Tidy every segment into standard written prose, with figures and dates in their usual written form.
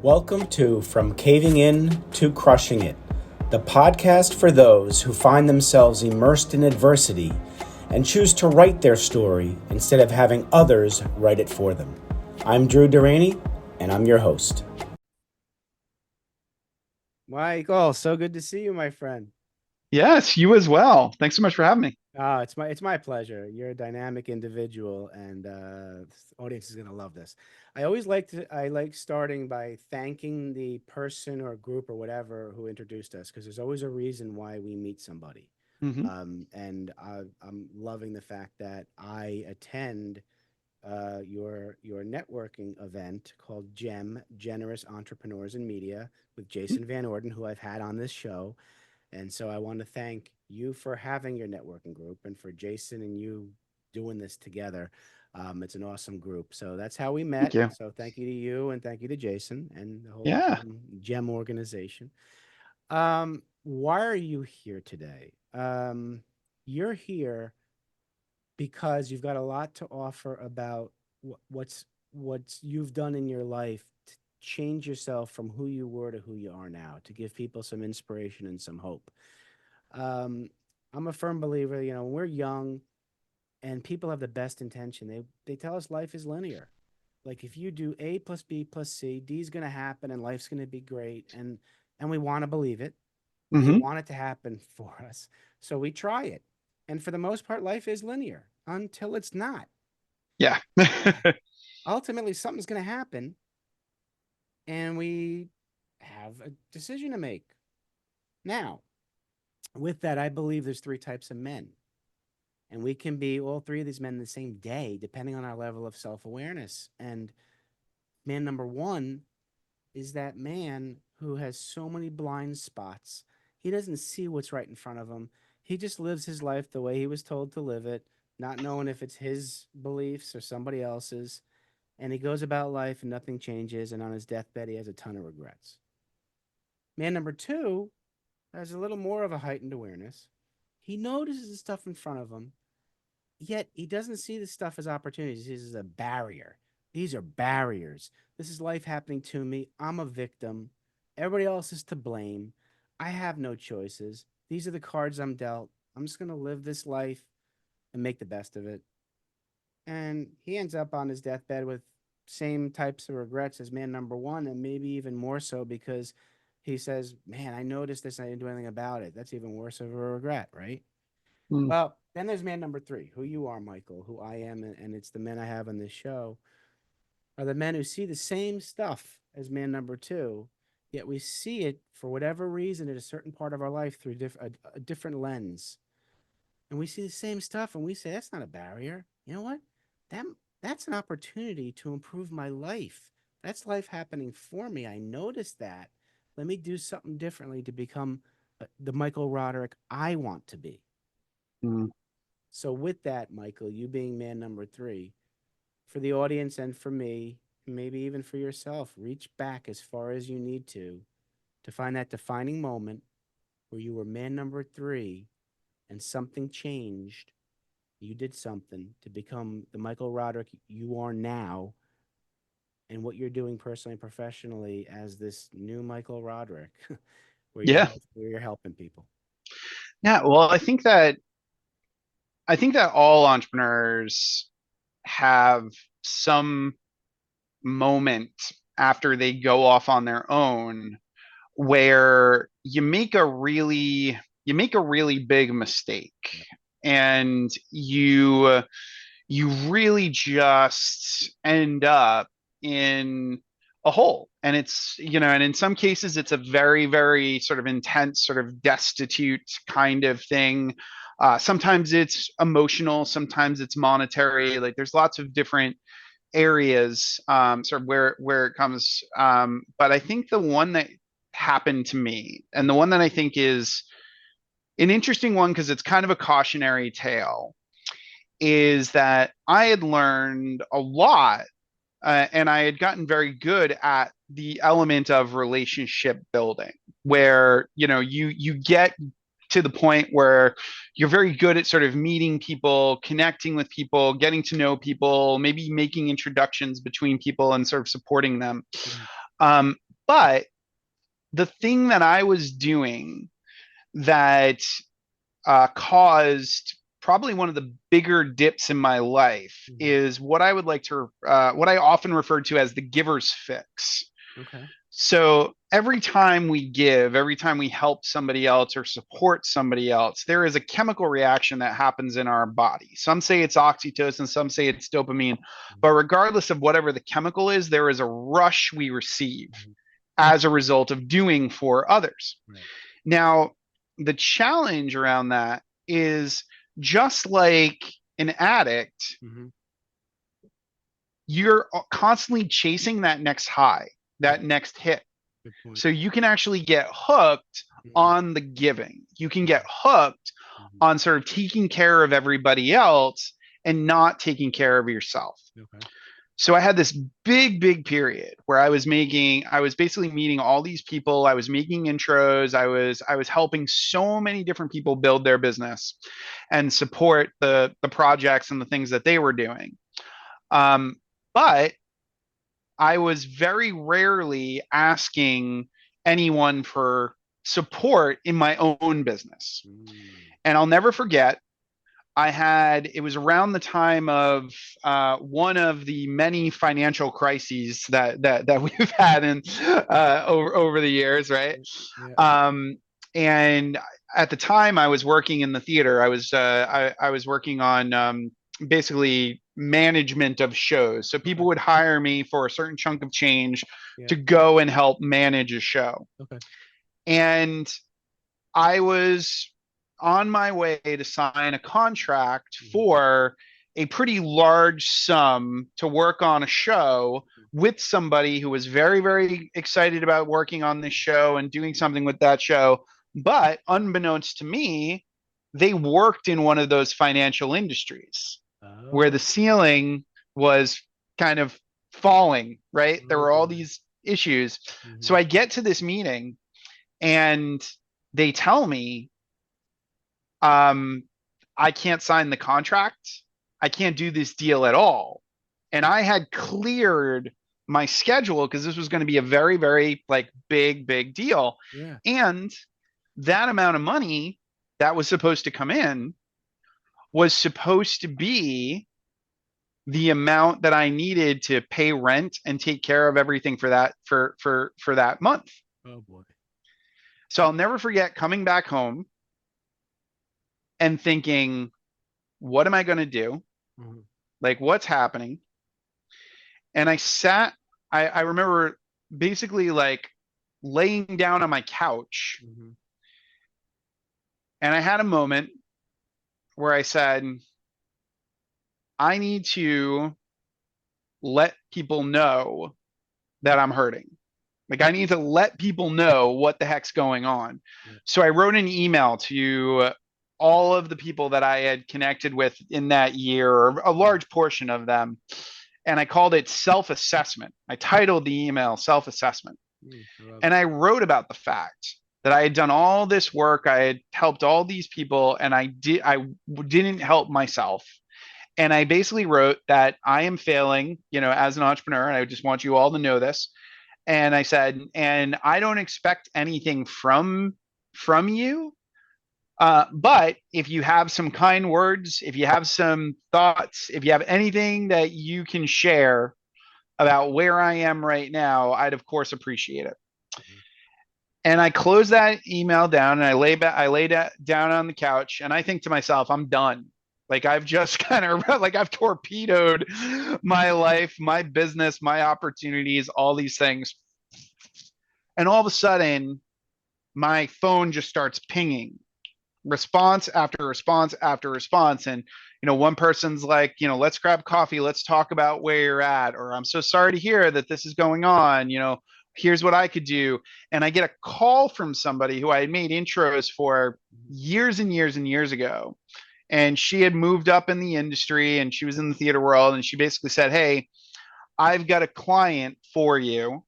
Welcome to From Caving In to Crushing It, the podcast for those who find themselves immersed in adversity and choose to write their story instead of having others write it for them. I'm Deraney, and I'm your host. Michael, so good to see you, my friend. Yes, you as well. Thanks so much for having me. Oh, it's my pleasure. You're a dynamic individual, and the audience is going to love this. I like starting by thanking the person or group or whatever who introduced us, because there's always a reason why we meet somebody. Hmm. I'm loving the fact that I attend your networking event called GEM, Generous Entrepreneurs in Media, with Jason Van Orden, who I've had on this show. And so I want to thank you for having your networking group and for Jason and you doing this together. It's an awesome group. So that's how we Thank met. you. So thank you to you and thank you to Jason and the whole Yeah. GEM organization. Why are you here today? You're here because you've got a lot to offer about what's you've done in your life to change yourself from who you were to who you are now, to give people some inspiration and some hope. Um, I'm a firm believer, when we're young and people have the best intention, they tell us life is linear. Like if you do A plus B plus C, D is going to happen and life's going to be great, and we want to believe it. They Hmm. want it to happen for us. So we try it. And for the most part, life is linear until it's not. Yeah. Ultimately, something's going to happen, and we have a decision to make. Now, with that, I believe there's three types of men. And we can be all three of these men the same day, depending on our level of self awareness. And man number one is that man who has so many blind spots. He doesn't see what's right in front of him. He just lives his life the way he was told to live it, not knowing if it's his beliefs or somebody else's. And he goes about life and nothing changes. And on his deathbed, he has a ton of regrets. Man number two has a little more of a heightened awareness. He notices the stuff in front of him, yet he doesn't see this stuff as opportunities. He sees it as a barrier. These are barriers. This is life happening to me. I'm a victim. Everybody else is to blame. I have no choices. These are the cards I'm dealt. I'm just going to live this life and make the best of it. And he ends up on his deathbed with same types of regrets as man number one, and maybe even more so because he says, man, I noticed this and I didn't do anything about it. That's even worse of a regret, right? Mm. Well, then there's man number three, who you are, Michael, who I am, and it's the men I have on this show, are the men who see the same stuff as man number two, yet we see it for whatever reason at a certain part of our life through a different lens. And we see the same stuff and we say, that's not a barrier. You know what? That, that's an opportunity to improve my life. That's life happening for me. I noticed that. Let me do something differently to become the Michael Roderick I want to be. Mm. So, with that, Michael, you being man number three, for the audience and for me, maybe even for yourself, reach back as far as you need to find that defining moment where you were man number three and something changed. You did something to become the Michael Roderick you are now, and what you're doing personally and professionally as this new Michael Roderick, Yeah. where you're helping people. Yeah. Well, I think that all entrepreneurs have some moment after they go off on their own where you make a really big mistake, Yeah. and you really just end up in a hole. And and in some cases it's a very, very sort of intense, sort of destitute kind of thing. Sometimes it's emotional, sometimes it's monetary. Like there's lots of different areas, sort of where it comes. But I think the one that happened to me, and the one that I think is an interesting one because it's kind of a cautionary tale, is that I had learned a lot, and I had gotten very good at the element of relationship building, where you get to the point where you're very good at sort of meeting people, connecting with people, getting to know people, maybe making introductions between people and sort of supporting them. Mhm. Um, But the thing that I was doing that caused probably one of the bigger dips in my life is what I would like to, what I often refer to as the giver's fix. Okay. So every time we give, every time we help somebody else or support somebody else, there is a chemical reaction that happens in our body. Some say it's oxytocin, some say it's dopamine, but regardless of whatever the chemical is, there is a rush we receive as a result of doing for others. Right. Now, the challenge around that is just like an addict, you're constantly chasing that next high, that next hit. Good point. So you can actually get hooked on the giving. You can get hooked on sort of taking care of everybody else and not taking care of yourself. Okay. So I had this big period where I was basically meeting all these people. I was making intros. I was helping so many different people build their business and support the projects and the things that they were doing. But I was very rarely asking anyone for support in my own business. And I'll never forget, it was around the time of one of the many financial crises that we've had over the years, right? Yeah. And at the time, I was working in the theater. I was working on basically management of shows. So people would hire me for a certain chunk of change to go and help manage a show. Okay. And I was on my way to sign a contract for a pretty large sum to work on a show with somebody who was very excited about working on this show and doing something with that show. But unbeknownst to me, they worked in one of those financial industries where the ceiling was kind of falling, right? There were all these issues. So I get to this meeting and they tell me, I can't sign the contract. I can't do this deal at all. And I had cleared my schedule because this was going to be a very like big deal. Yeah. And that amount of money that was supposed to come in was supposed to be the amount that I needed to pay rent and take care of everything for that month. Oh boy. So I'll never forget coming back home and thinking, what am I going to do? Like, what's happening? And I remember basically like laying down on my couch and I had a moment where I said, I need to let people know that I'm hurting. Like, I need to let people know what the heck's going on. So I wrote an email to all of the people that I had connected with in that year, or a large portion of them. And I called it self-assessment. I titled the email self-assessment. And I wrote about the fact that I had done all this work. I had helped all these people and I didn't help myself. And I basically wrote that I am failing, as an entrepreneur. And I just want you all to know this. And I said, and I don't expect anything from you. But if you have some kind words, if you have some thoughts, if you have anything that you can share about where I am right now, I'd of course appreciate it. And I close that email down and I lay down on the couch and I think to myself, I'm done. Like I've just kind of like I've torpedoed my life, my business, my opportunities, all these things. And all of a sudden, my phone just starts pinging, response after response after response. And, one person's like, let's grab coffee. Let's talk about where you're at. Or I'm so sorry to hear that this is going on. Here's what I could do. And I get a call from somebody who I had made intros for years and years and years ago. And she had moved up in the industry and she was in the theater world. And she basically said, hey, I've got a client for you.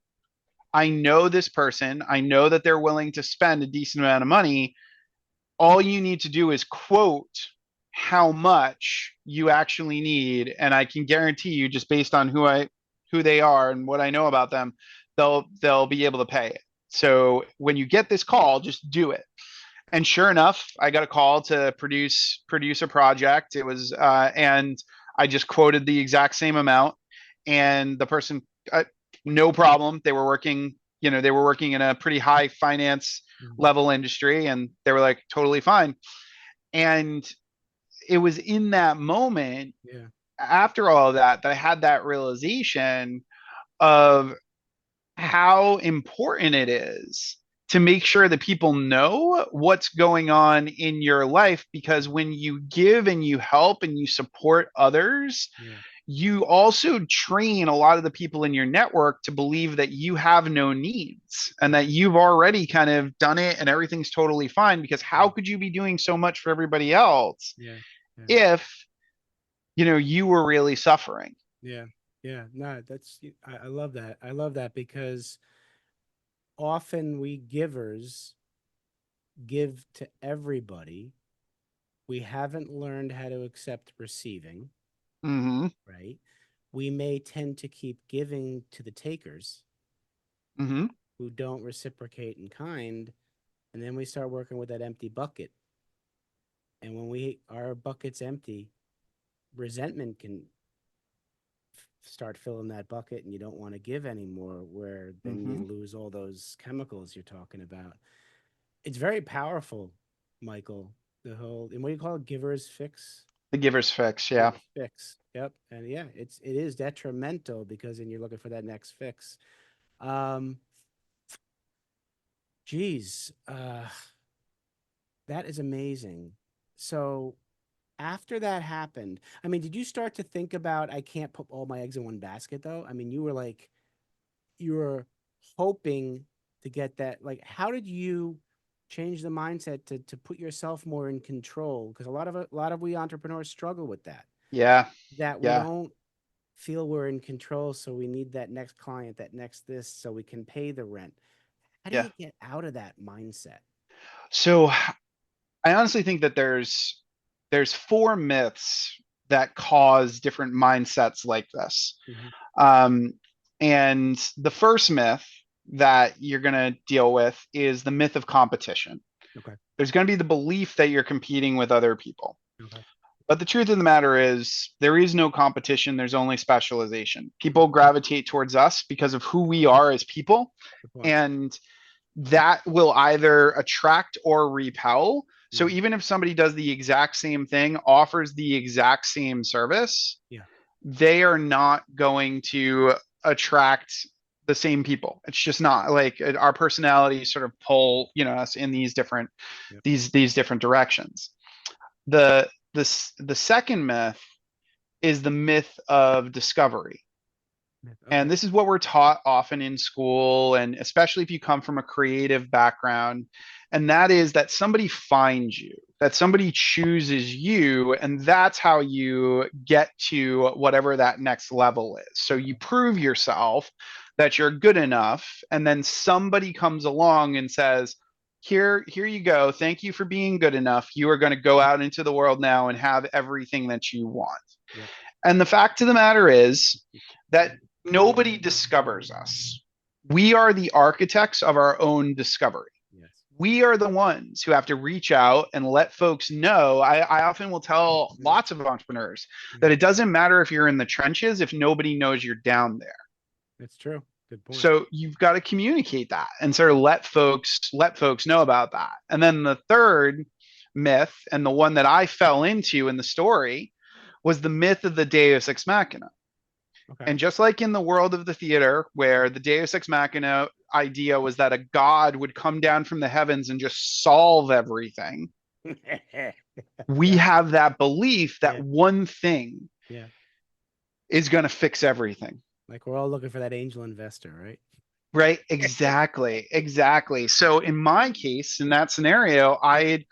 I know this person. I know that they're willing to spend a decent amount of money. All you need to do is quote how much you actually need. And I can guarantee you, just based on who they are and what I know about them, they'll be able to pay it. So when you get this call, just do it. And sure enough, I got a call to produce a project. It was and I just quoted the exact same amount, and the person, no problem. They were working, they were working in a pretty high finance Mhm. level industry, and they were like totally fine. And it was in that moment Yeah. after all of that that I had that realization of how important it is to make sure that people know what's going on in your life, because when you give and you help and you support others, Yeah. you also train a lot of the people in your network to believe that you have no needs and that you've already kind of done it and everything's totally fine, because how Yeah. could you be doing so much for everybody else Yeah. Yeah. if you were really suffering? Yeah. Yeah. No, I love that. I love that because often we givers give to everybody. We haven't learned how to accept receiving, Mm-hmm. right? We may tend to keep giving to the takers Mm-hmm. who don't reciprocate in kind. And then we start working with that empty bucket. And when our bucket's empty, resentment can start filling that bucket and you don't want to give anymore, where then Mm-hmm. you lose all those chemicals you're talking about. It's very powerful, Michael. The whole, and what do you call it? Giver's fix? The giver's fix, yeah. Giver's fix. Yep. And yeah, it is detrimental because then you're looking for that next fix. Um, geez, that is amazing. So after that happened, I mean, did you start to think about I can't put all my eggs in one basket though? I mean, you were like you were hoping to get that. Like, how did you change the mindset to put yourself more in control? Because a lot of we entrepreneurs struggle with that. Yeah. That we Yeah. don't feel we're in control, so we need that next client, that next this, so we can pay the rent. How do Yeah. you get out of that mindset? So I honestly think that there's four myths that cause different mindsets like this. Hmm. Um, and the first myth that you're going to deal with is the myth of competition. Okay. There's going to be the belief that you're competing with other people. Okay. But the truth of the matter is, there is no competition, there's only specialization. Mm. People gravitate towards us because of who we are as people. Good point. And that will either attract or repel. So Hmm. even if somebody does the exact same thing, offers the exact same service, Yeah. they are not going to attract the same people. It's just not like our personalities sort of pull, us in these different Yep. these different directions. The second myth is the myth of discovery. And Okay. this is what we're taught often in school, and especially if you come from a creative background. And that is that somebody finds you, that somebody chooses you, and that's how you get to whatever that next level is. So you Okay. prove yourself that you're good enough, and then somebody comes along and says, here you go. Thank you for being good enough. You are going to go out into the world now and have everything that you want. Yep. And the fact of the matter is that nobody discovers us. We are the architects of our own discovery. Yes. We are the ones who have to reach out and let folks know. I often will tell lots of entrepreneurs that Mhm. it doesn't matter if you're in the trenches if nobody knows you're down there. That's true. Good point. So you've got to communicate that and sort of let folks know about that. And then the third myth, and the one that I fell into in the story, was the myth of the Deus ex machina. Okay. And just like in the world of the theater, where the Deus ex machina idea was that a god would come down from the heavens and just solve everything, we Yep. have that belief that Yeah. one thing Yeah. is going to fix everything. Like we're all looking for that angel investor, right? Right? Exactly. Exactly. So in my case, in that scenario, I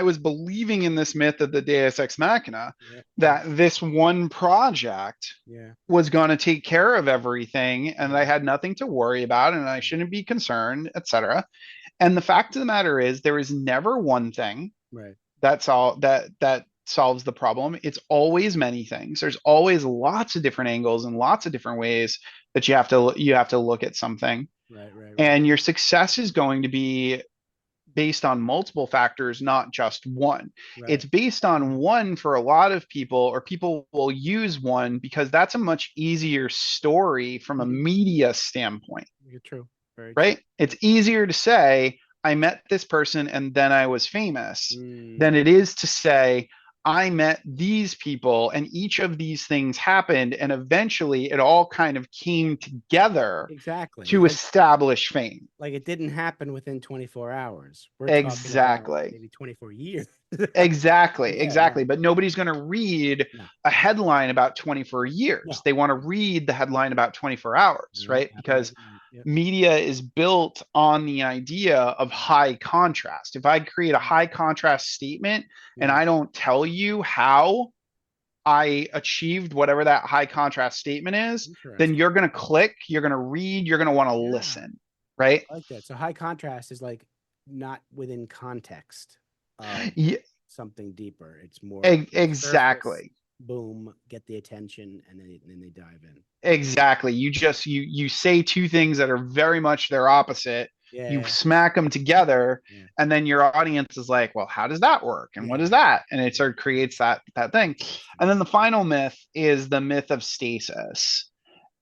was believing in this myth of the Deus ex machina, Yeah. Yeah. that this one project Yeah. was going to take care of everything and I Yeah. had nothing to worry about and I Yeah. shouldn't be concerned, etc. And the fact of the matter is, there is never one thing Right. that's all that solves the problem. It's always many things. There's always lots of different angles and lots of different ways that you have to look at something, Right, right, right, and your success is going to be based on multiple factors, not just one. right. It's based on one for a lot of people, or people will use one because that's a much easier story from a Mhm. media standpoint, You're true. Very true. right? It's easier to say, I met this person and then I was famous, than Mm, it is to say, I met these people and each of these things happened. And eventually it all kind of came together exactly. to establish fame. Like it didn't happen within 24 hours. We're talking about Exactly. maybe 24 years. Exactly, Yeah, yeah. exactly. But nobody's going to read No, a headline about 24 years. no. They want to read the headline about 24 hours, Yeah, right? Because absolutely right. Yep. media is built on the idea of high contrast. If I create a high contrast statement and Yeah, I don't tell you how I achieved whatever that high contrast statement is, then interesting. you're going to click, you're going to read, you're going to want to Yeah, listen, right? I like that. So high contrast is like not within context of Yeah, something deeper. It's more surface, exactly. boom, get the attention, and then they dive in. Exactly. You say two things that are very much their opposite. You Yeah, smack them together, yeah, and then your audience is like, "Well, how does that work? And what is yeah. that?" And it Yeah. sort of creates that thing. And Interesting. then the final myth is the myth of stasis.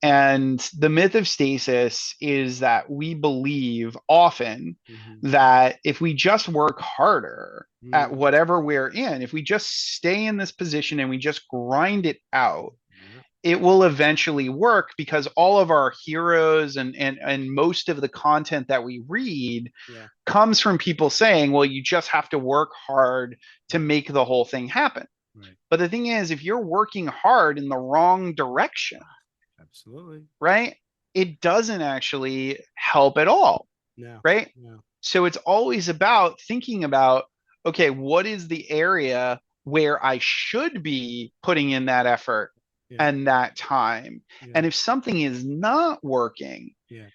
Mm-hmm. And the myth of stasis is that we believe often Mm-hmm. that if we just work harder at Mm, whatever we're in, if we just stay in this position and we just grind it out, yeah, it will eventually work, because all of our heroes and most of the content that we read yeah, comes from people saying, well, you just have to work hard to right, make the whole thing happen. right. But the thing is, if you're working hard in the wrong direction, Absolutely. right, it doesn't actually help at all, No, right? no. So it's always about thinking about, okay, what is the area where I should be putting in that effort Yeah, and that time? yeah, And if something is not working, yeah,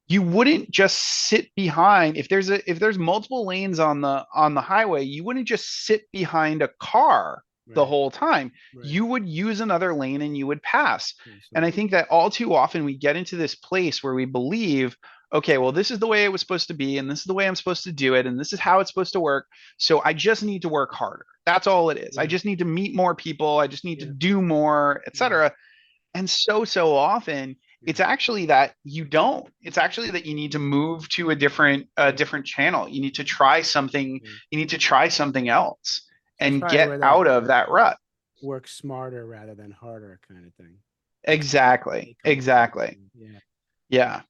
you wouldn't just sit behind. If there's multiple lanes on the highway, you wouldn't just sit behind a car the right, whole time. right. You would use another lane and you would pass. And I Absolutely. think that all too often we get into this place where we believe, okay, well, this is the way it was supposed to be, and this is the way I'm supposed to do it, and this is how it's supposed to work. So I just need to work harder. That's all it is. I Yeah, just need to meet more people. I just need to yeah, do more, yeah, etc. And so often yeah, it's actually that you don't. It's actually that you need to move to a yeah, different channel. You need to try something. yeah. You need to try something else So that's and probably get where that out of that rut. work smarter rather than harder kind of thing. That's Exactly. it comes from. Exactly. Yeah. Yeah.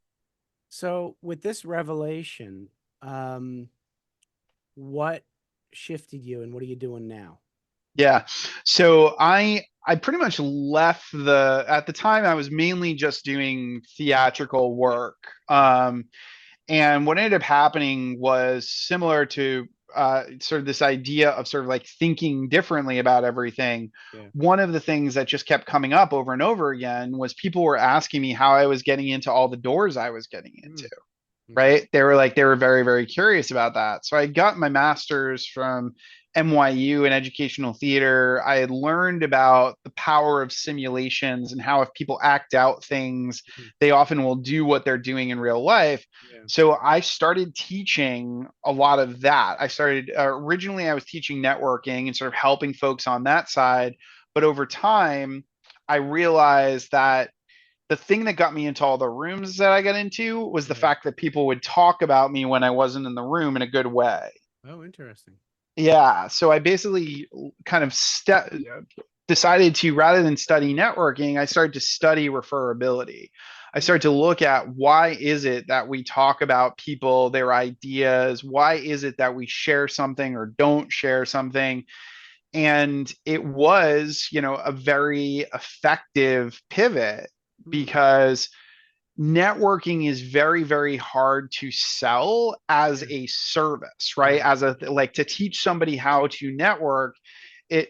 So with this revelation, um, what shifted you and what are you doing now? Yeah. So I pretty much left the at the time I was mainly just doing theatrical Yeah. work. And what ended up happening was similar to sort of this idea of sort of like thinking differently about everything. Yeah. One of the things that just kept coming up over and over again was people were asking me how I was getting into all the doors I was getting into, Mm, okay. right? They were very, very curious about that. So I got my master's from NYU in educational theater. I had learned about the power of simulations and how if people act out things, Mhm. they often will do what they're doing in real life. Yeah. So I started teaching a lot of that. I started originally I was teaching networking and sort of helping folks on that side, but over time I realized that the thing that got me into all the rooms that I got into was the Right. fact that people would talk about me when I wasn't in the room in a good way. Oh, interesting. Yeah, so I basically kind of decided to, rather than study networking, I started to study referability. I Mm, started to look at why is it that we talk about people, their ideas, why is it that we share something or don't share something? And it was, a very effective pivot, mm, because networking is very, very hard to sell as yeah. a service, right? Right. As a like to teach somebody how to network,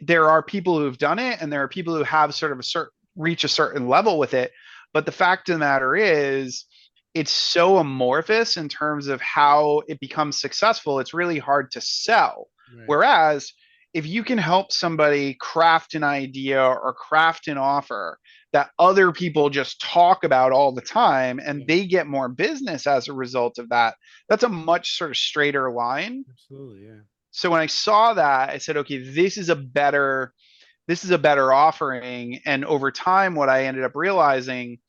there are people who've done it and there are people who have sort of a certain reach a certain level with it. But the fact of the matter is, it's so amorphous in terms of how it becomes successful. It's really hard to sell. Right. Whereas if you can help somebody craft an idea or craft an offer that other people just talk about all the time and Yeah. they get more business as a result of that, that's a much sort of straighter line. Absolutely. Yeah. So when I saw that, I said, okay, this is a better offering. And over time, what I ended up realizing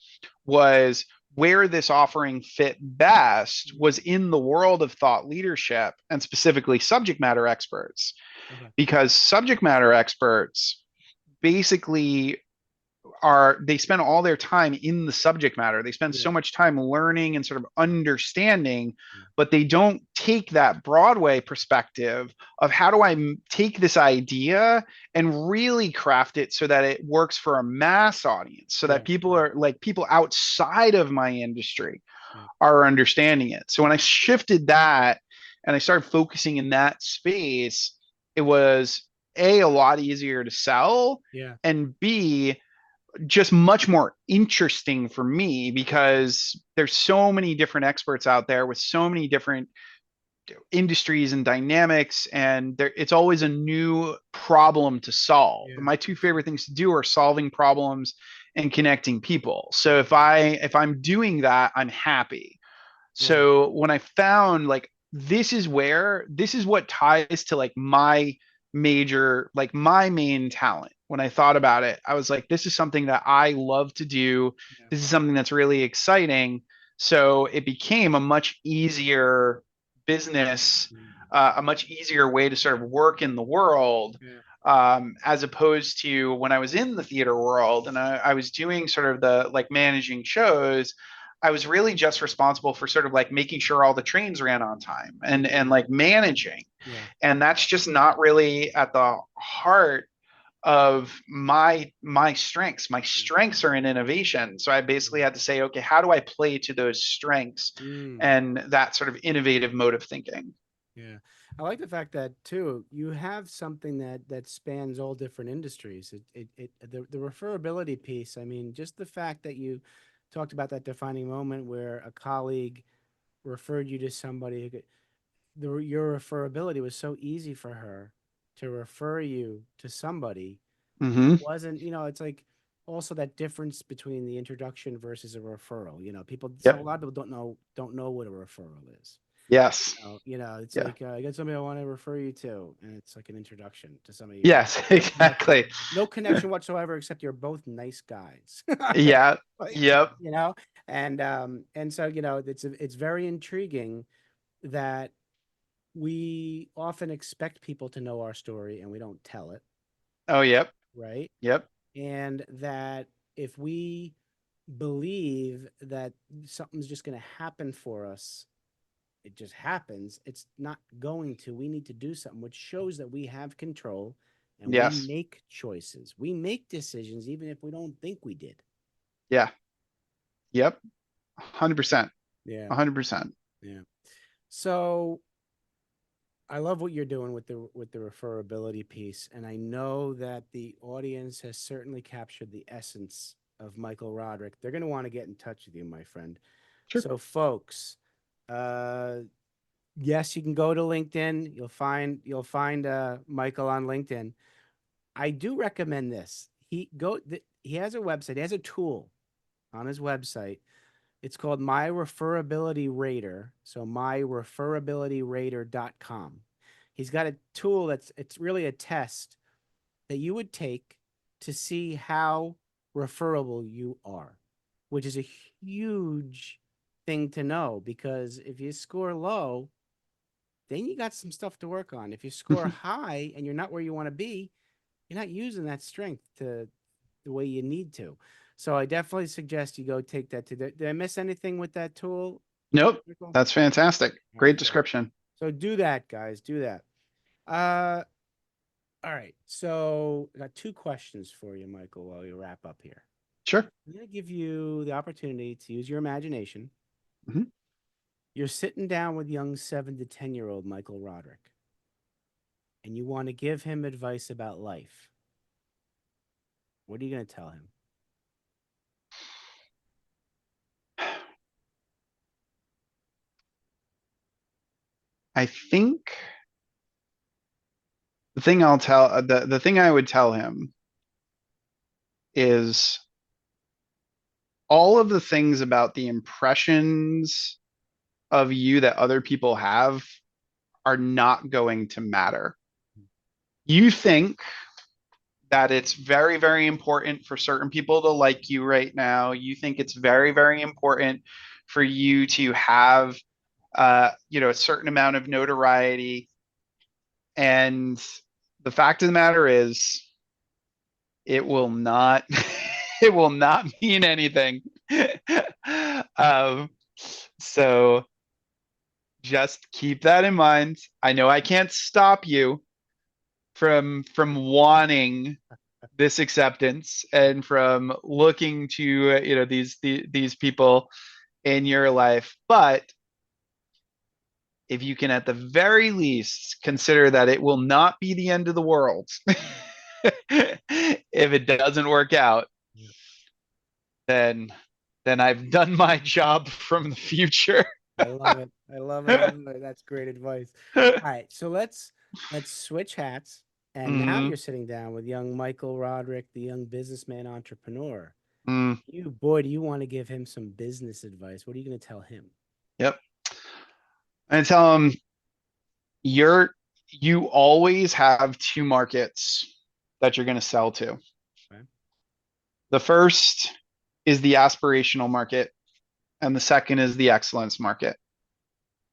was where this offering fit best was in the world of thought leadership and specifically subject matter experts, Okay. because subject matter experts basically they spend all their time in the subject matter. They spend Yeah. so much time learning and sort of understanding, Yeah. but they don't take that Broadway perspective of how do I take this idea and really craft it so that it works for a mass audience, so Yeah. that people are like people outside of my industry Yeah. are understanding it. So when I shifted that and I started focusing in that space, it was a lot easier to sell, Yeah. and B, just much more interesting for me because there's so many different experts out there with so many different industries and dynamics, and it's always a new problem to solve. Yeah. My two favorite Absolutely. things to do are solving problems and connecting people. So if I'm doing that, I'm happy. Yeah. So when I found like this is what ties to like my main talent. When I thought about it, I was like, this is something that I love to do. Yeah. This is something that's really exciting. So it became a much easier business, Mm. a much easier way to sort of work in the world, Yeah. as opposed to when I was in the theater world and I was doing sort of the like managing shows. I was really just responsible for sort of like making sure all the trains ran on time and Mm. like managing. Yeah. And that's just not really at the heart of my strengths. My Yeah. strengths are in innovation. So I basically had to say, okay, how do I play to those strengths Mm. and that sort of innovative mode of thinking? Yeah. I like the fact that too, you have something that spans all different industries. The referability piece, I mean, just the fact that you talked about that defining moment where a colleague referred you to somebody who could, your referability was so easy for her to refer you to somebody. And it Mm-hmm. wasn't, it's like also that difference between the introduction versus a referral. A Yep. lot of people don't know what a referral is. Yes. It's Yeah. like I got somebody I want to refer you to, and it's like an introduction to somebody. Yes. No connection, Exactly. no connection whatsoever, except you're both nice guys. Yeah. Like, Yep. and so it's very intriguing that we often expect people to know our story and we don't tell it, Oh, yep. right? Yep. And that if we believe that something's just going to happen for us, it just happens. It's not going to. We need to do something, which shows that we have control and we Yes. make choices. We make decisions, even if we don't think we did. Yeah. Yep. 100%. Yeah. 100%. Yeah. So I love what you're doing with the referability piece, and I know that the audience has certainly captured the essence of Michael Roderick. They're going to want to get in touch with you, my friend. Sure. So, folks, yes, you can go to LinkedIn. You'll find Michael on LinkedIn. I do recommend this. He has a website. He has a tool on his website. It's called My Referability Rater. So myreferabilityrater.com. He's got a tool it's really a test that you would take to see how referable you are, which is a huge thing to know because if you score low, then you got some stuff to work on. If you score high and you're not where you want to be, you're not using that strength to the way you need to. So I definitely suggest you go take that to did I miss anything with that tool, Nope. Michael? That's fantastic. All right, Great cool. description. So do that, guys. Do that. Uh, all right. So I got two questions for you, Michael, while we wrap up here. Sure. I'm going to give you the opportunity to use your imagination. Mhm. You're sitting down with young 7 to 10-year-old Michael Roderick, and you want to give him advice about life. What are you going to tell him? I think the thing I would tell him is all of the things about the impressions of you that other people have are not going to matter. You think that it's very, very important for certain people to like you right now. You think it's very, very important for you to have, a certain amount of notoriety. And the fact of the matter is, it will not, it will not mean anything. um, so just keep that in mind. I know I can't stop you from wanting this acceptance and from looking to these people in your life, but if you can at the very least consider that it will not be the end of the world if it doesn't work out, then I've done my job from the future. I love it. I love it. I love it. That's great advice. All right, so let's switch hats. And now Mm, you're sitting down with young Michael Roderick, the young businessman entrepreneur. mm, You boy, do you want to give him some business advice? What are you going to tell him? yep. And tell them you always have two markets that you're going to sell to. Okay. The first is the aspirational market, and the second is the excellence market.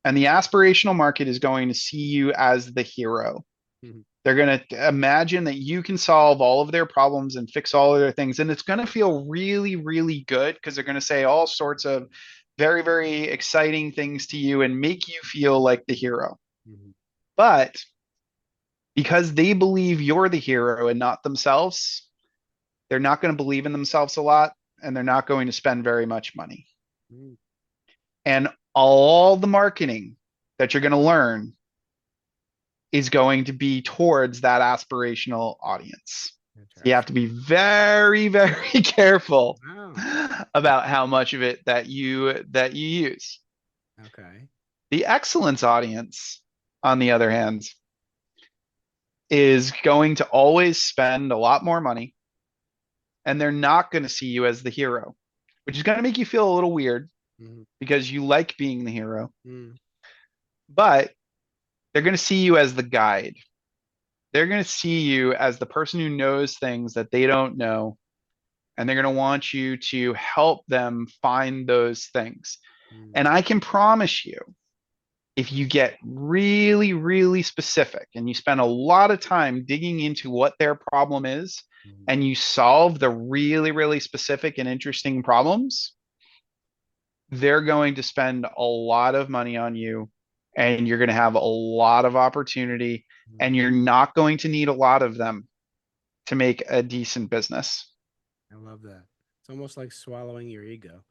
And the aspirational market is going to see you as the hero. Mhm. They're going to imagine that you can solve all of their problems and fix all of their things. And it's going to feel really, really good because they're going to say all sorts of very, very exciting things to you and make you feel like the hero. Mhm. But because they believe you're the hero and not themselves, they're not going to believe in themselves a lot and they're not going to spend very much money. Mhm. And all the marketing that you're going to learn is going to be towards that aspirational audience. So you have to Interesting. be very, very careful Wow. about how much of it that you use. Okay. The excellence audience, on the other hand, is going to always spend a lot more money and they're not going to see you as the hero, which is going to make you feel a little weird Mhm. because you like being the hero, Mm. but they're going to see you as the guide. They're going to see you as the person who knows things that they don't know, and they're going to want you to help them find those things. Mm. And I can promise you, if you get really, really specific and you spend a lot of time digging into what their problem is, Mm. and you solve the really, really specific and interesting problems, they're going to spend a lot of money on you and you're going to have a lot of opportunity Mm. and you're not going to need a lot of them to make a decent business. I love that. It's almost like swallowing your ego.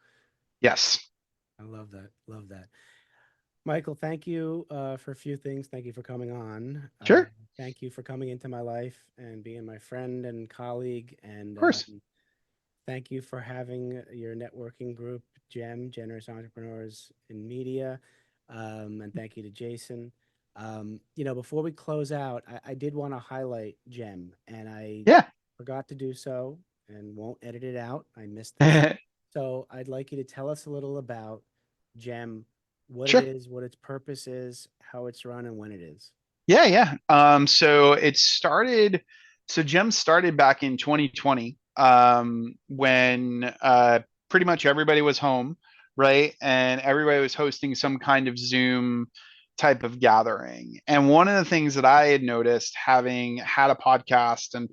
Yes. I love that. Love that. Michael, thank you for a few things. Thank you for coming on. Sure. Of Thank you for coming into my life and being my friend and colleague. And course. thank you for having your networking group, GEM, Generous Entrepreneurs in Media. And thank you to Jason. Before we close out, I did want to highlight GEM, and I Yeah. forgot to do so and won't edit it out. I missed this. So I'd like you to tell us a little about GEM, what it Sure. is, what its purpose is, how it's run, and when it is. Yeah, yeah. So GEM started back in 2020, when pretty much everybody was home, right? And everybody was hosting some kind of Zoom type of gathering. And one of the things that I had noticed, having had a podcast and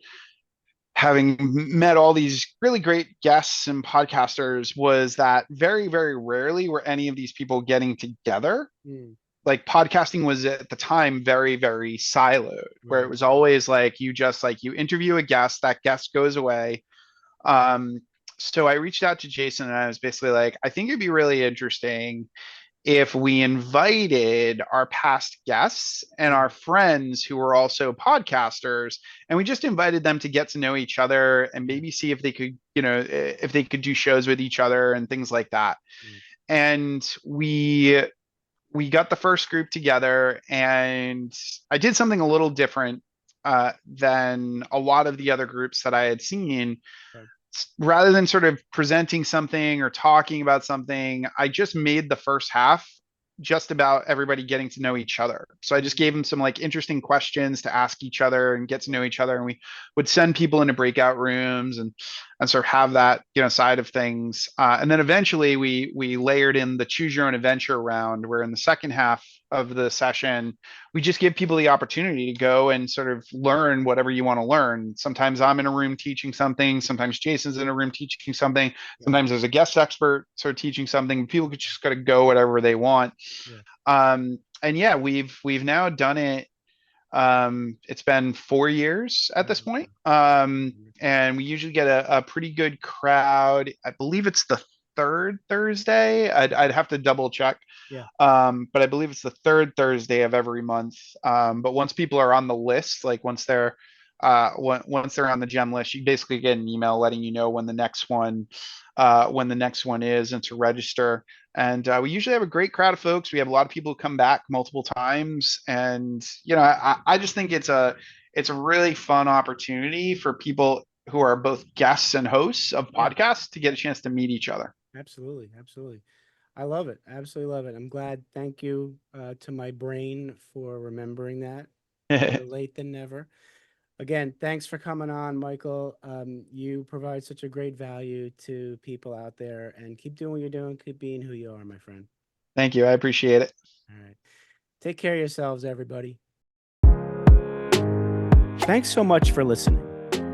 having met all these really great guests and podcasters, was that very, very rarely were any of these people getting together. Mm, Like podcasting was at the time very, very siloed, where it right. was always like you interview a guest, that guest goes away. um so I reached out to Jason and I was basically like, I think it'd be really interesting if we invited our past guests and Mm, our friends who were also podcasters, and we just invited them to get to know each other and yeah. maybe see if they could, if they could do shows with each other and things like that. Mm, And we got the first group together and I did something a little different than a lot of the other groups that I had seen. Right. Rather than sort of presenting something or talking about something, I just made the first half just about everybody getting to know each other. So I just gave them some like interesting questions to ask each other and get to know each other. And we would send people into breakout rooms and sort of have that, side of things. And then eventually we layered in the choose your own adventure round, where in the second half of the session, we just give people the opportunity to go and sort of learn whatever you want to learn. Sometimes I'm in a room teaching something. Sometimes Jason's in a room teaching something. Yeah. Sometimes there's a guest expert sort of teaching something. People could just got to go whatever they want. Yeah. And yeah, we've now done it. It's been 4 years at this point. And we usually get a pretty good crowd. I believe it's the third Thursday. I'd have to double check. Yeah. But I believe it's the third Thursday of every month. But once people are on the list, like once they're on the gem list, you basically get an email letting you know when the next one is, and to register. And we usually have a great crowd of folks. We have a lot of people who come back multiple times, and I just think it's a really fun opportunity for people who are both guests and hosts of podcasts to get a chance to meet each other. Absolutely. Absolutely. I love it. Absolutely love it. I'm glad. Thank you to my brain for remembering that. Better late than never. Again, thanks for coming on, Michael. You provide such a great value to people out there, and keep doing what you're doing. Keep being who you are, my friend. Thank you. I appreciate it. All right. Take care of yourselves, everybody. Thanks so much for listening.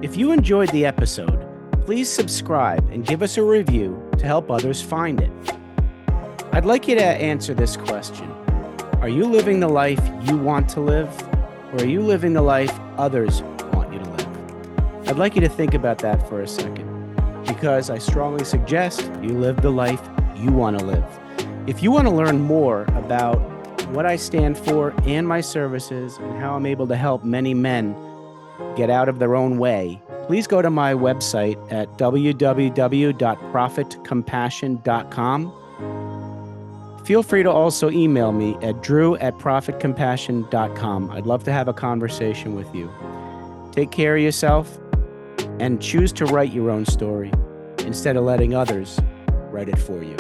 If you enjoyed the episode, please subscribe and give us a review to help others find it. I'd like you to answer this question. Are you living the life you want to live, or are you living the life others want you to live? I'd like you to think about that for a second, because I strongly suggest you live the life you want to live. If you want to learn more about what I stand for and my services and how I'm able to help many men get out of their own way, please go to my website at www.profitcompassion.com. Feel free to also email me at drew@profitcompassion.com. I'd love to have a conversation with you. Take care of yourself and choose to write your own story instead of letting others write it for you.